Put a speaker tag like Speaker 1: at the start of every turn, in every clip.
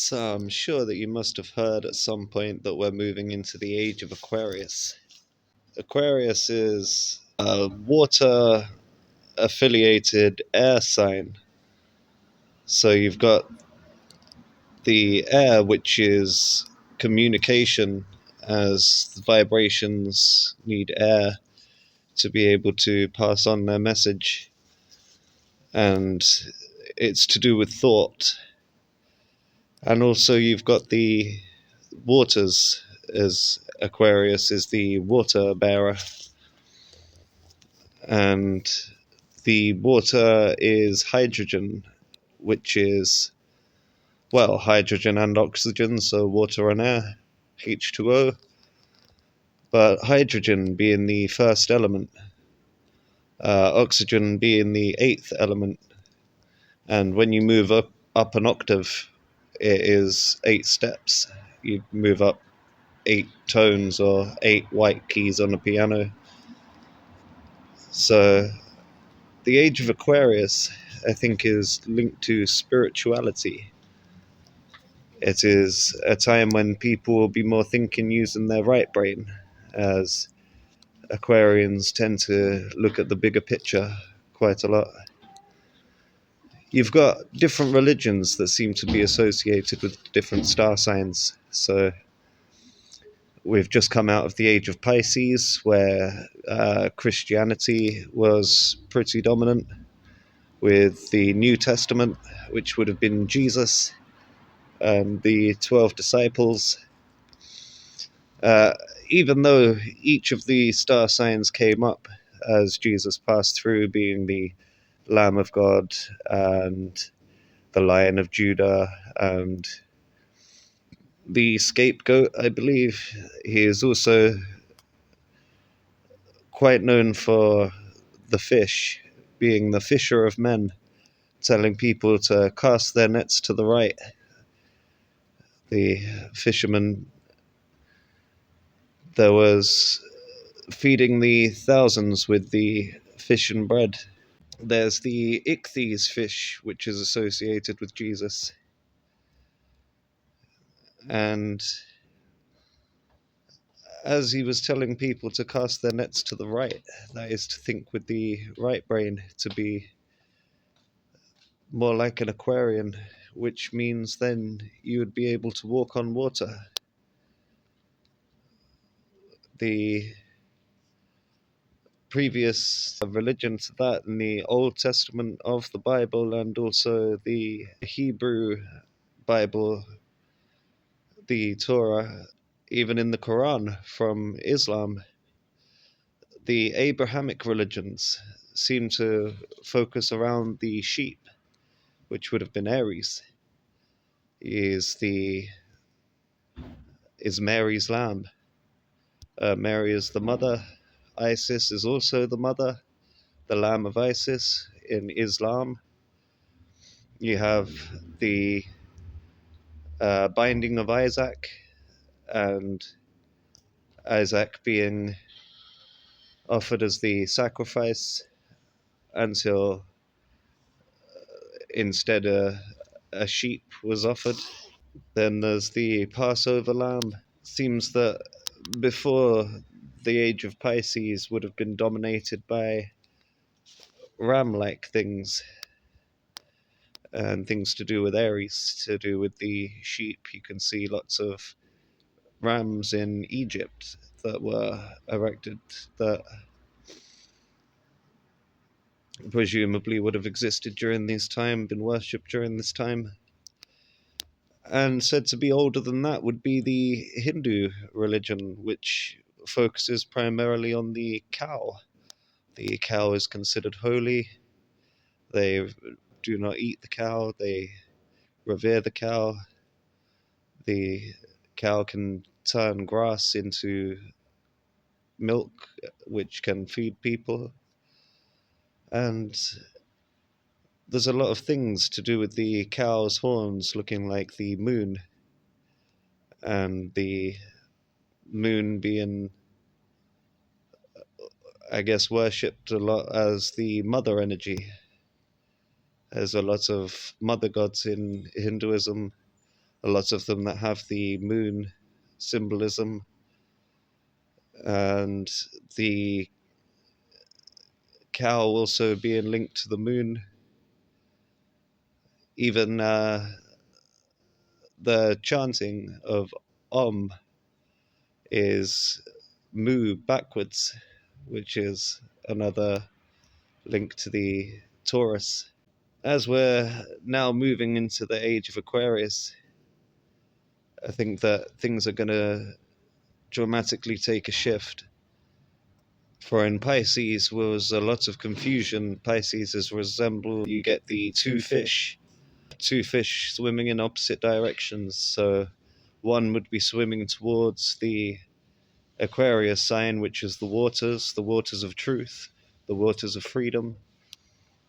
Speaker 1: So I'm sure that you must have heard at some point that we're moving into the age of Aquarius. Aquarius is a water affiliated air sign. So you've got the air, which is communication, as the vibrations need air to be able to pass on their message. And it's to do with thought. And also you've got the waters, as Aquarius is the water bearer, and the water is hydrogen, which is, well, hydrogen and oxygen, so water and air, H2O, but hydrogen being the first element, oxygen being the eighth element, and when you move up an octave, it is 8 steps. You move up 8 tones or 8 white keys on a piano. So the age of Aquarius, I think, is linked to spirituality. It is a time when people will be more thinking using their right brain, as Aquarians tend to look at the bigger picture quite a lot. You've got different religions that seem to be associated with different star signs. So we've just come out of the Age of Pisces, where Christianity was pretty dominant, with the New Testament, which would have been Jesus and the 12 disciples. Even though each of the star signs came up as Jesus passed through, being the Lamb of God and the Lion of Judah and the scapegoat, I believe. He is also quite known for the fish, being the fisher of men, telling people to cast their nets to the right. The fisherman, there was feeding the thousands with the fish and bread. There's the ichthys fish, which is associated with Jesus. And as he was telling people to cast their nets to the right, that is to think with the right brain, to be more like an Aquarian, which means then you would be able to walk on water. The previous religion to that in the Old Testament of the Bible, and also the Hebrew Bible, the Torah, even in the Quran from Islam, the Abrahamic religions seem to focus around the sheep, which would have been Aries, is Mary's lamb. Mary is the mother. Isis is also the mother, the Lamb of Isis in Islam. You have the binding of Isaac, and Isaac being offered as the sacrifice until instead a sheep was offered. Then there's the Passover lamb. Seems that before the Age of Pisces would have been dominated by ram-like things, and things to do with Aries, to do with the sheep. You can see lots of rams in Egypt that were erected that presumably would have existed during this time, been worshipped during this time. And said to be older than that would be the Hindu religion, which focuses primarily on the cow. The cow is considered holy. They do not eat the cow, they revere the cow. The cow can turn grass into milk, which can feed people. And there's a lot of things to do with the cow's horns looking like the moon, and the moon being, I guess, worshipped a lot as the mother energy. There's a lot of mother gods in Hinduism, a lot of them that have the moon symbolism, and the cow also being linked to the moon. Even the chanting of Om is Mu backwards, which is another link to the Taurus. As we're now moving into the age of Aquarius, I think that things are going to dramatically take a shift. For in Pisces was a lot of confusion. Pisces is resemble, you get the two fish swimming in opposite directions. So one would be swimming towards the Aquarius sign, which is the waters of truth, the waters of freedom.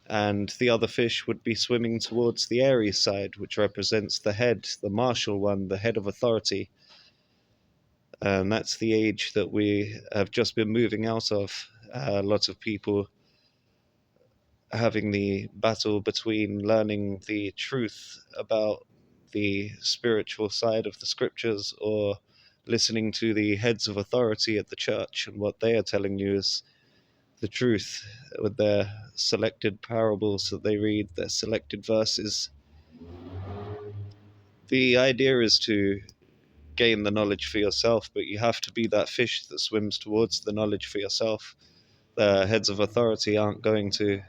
Speaker 1: And the other fish would be swimming towards the Aries side, which represents the head, the martial one, the head of authority. And that's the age that we have just been moving out of. Lots of people having the battle between learning the truth about the spiritual side of the scriptures, or listening to the heads of authority at the church and what they are telling you is the truth, with their selected parables that they read, their selected verses. The idea is to gain the knowledge for yourself, but you have to be that fish that swims towards the knowledge for yourself. The heads of authority aren't going to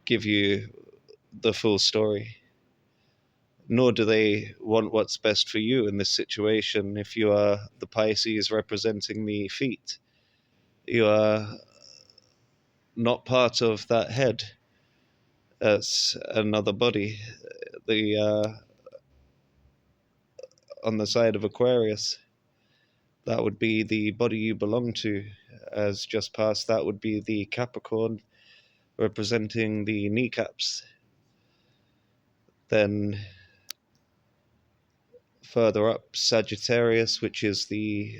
Speaker 1: give you the full story, nor do they want what's best for you in this situation. If you are the Pisces representing the feet, you are not part of that head. It's another body. The on the side of Aquarius, that would be the body you belong to. As just past that would be the Capricorn, representing the kneecaps. Then further up, Sagittarius, which is the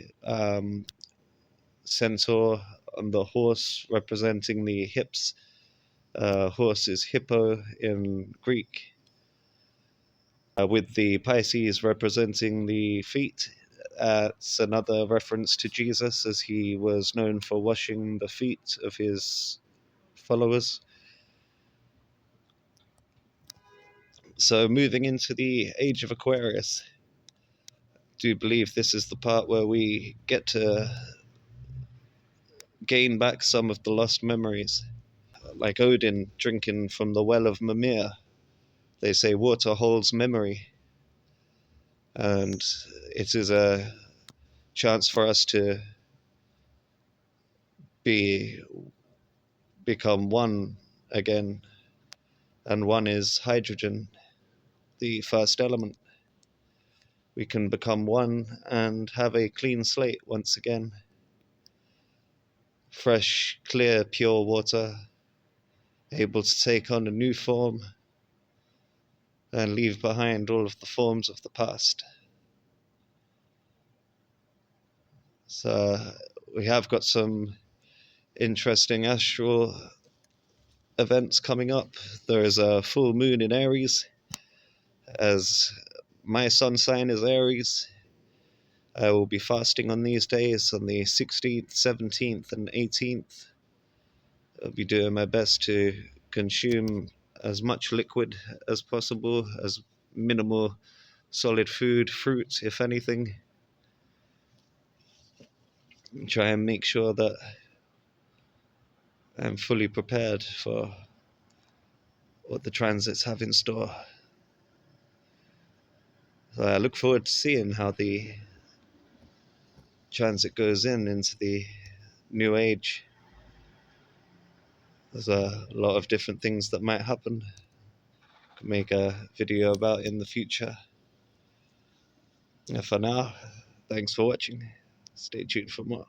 Speaker 1: centaur on the horse, representing the hips. Horse is hippo in Greek, with the Pisces representing the feet. It's another reference to Jesus, as he was known for washing the feet of his followers. So moving into the age of Aquarius, do you believe this is the part where we get to gain back some of the lost memories? Like Odin drinking from the well of Mimir, they say water holds memory, and it is a chance for us to be become one again, and one is hydrogen, the first element. We can become one and have a clean slate once again. Fresh, clear, pure water, able to take on a new form and leave behind all of the forms of the past. So we have got some interesting astral events coming up. There is a full moon in Aries, as my sun sign is Aries. I will be fasting on these days, on the 16th, 17th, and 18th. I'll be doing my best to consume as much liquid as possible, as minimal solid food, fruit, if anything. Try and make sure that I'm fully prepared for what the transits have in store. So I look forward to seeing how the transit goes into the new age. There's a lot of different things that might happen. Could make a video about in the future. And for now, thanks for watching. Stay tuned for more.